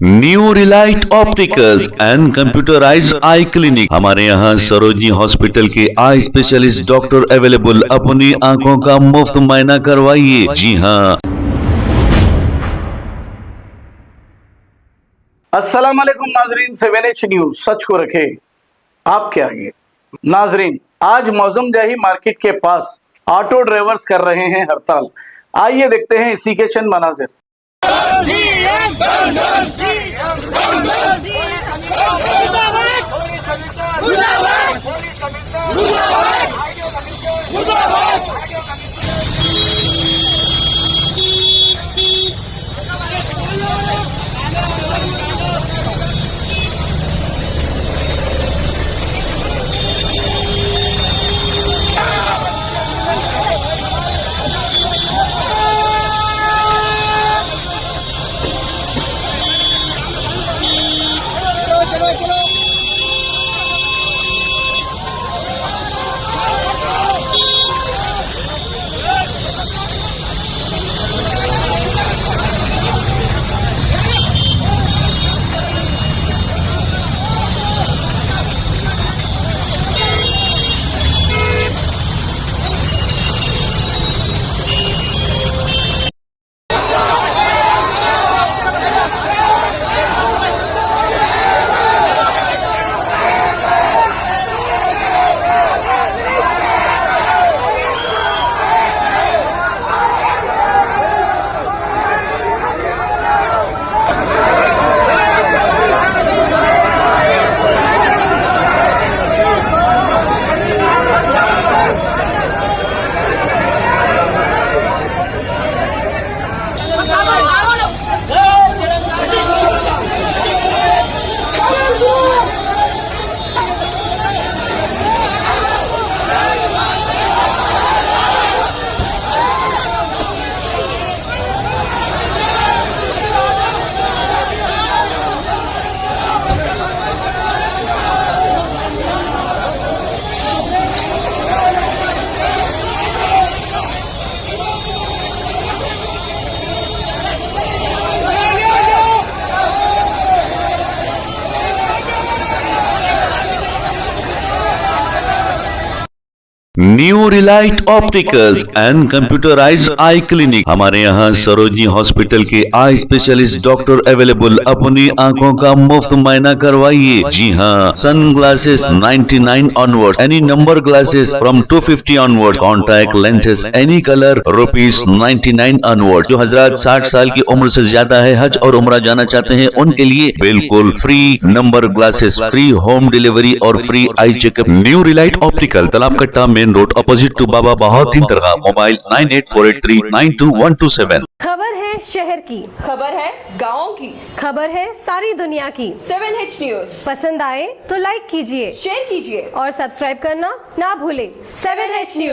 New relight opticals and computerised eye clinic. हमारे यहाँ Sarojini hospital के आई स्पेशलिस्ट डॉक्टर अवेलेबल। अपनी आंखों का मुफ्त मुआयना करवाइए। जी हाँ। अस्सलाम वालेकुम नाजरीन, 7H न्यूज सच को रखे आपके आगे। नाजरीन, आज मौजम जाही मार्केट के पास ऑटो ड्राइवर्स कर रहे हैं हड़ताल। आइए देखते हैं इसी के चंद मनाजिर। New relight opticals and computerised eye clinic. हमारे यहाँ सरोजनी हॉस्पिटल के आई स्पेशलिस्ट डॉक्टर अवेलेबल। अपनी आंखों का मुफ्त मुआयना करवाइए। जी हाँ। Sun glasses 99 onward, any number glasses from 250 onward, contact lenses any colour ₹99 onward. जो हजरात 60 साल की उम्र से ज्यादा है, हज और उम्रा जाना चाहते हैं, उनके लिए बिल्कुल free number glasses, free home delivery और free eye checkup. New relight optical, Talab Katta, main road, opposite to Baba Bahauddin दरगाह। मोबाइल 9848392127। खबर है शहर की, खबर है गाँव की, खबर है सारी दुनिया की। 7H न्यूज पसंद आए तो लाइक कीजिए, शेयर कीजिए और सब्सक्राइब करना ना भूलें। 7H news.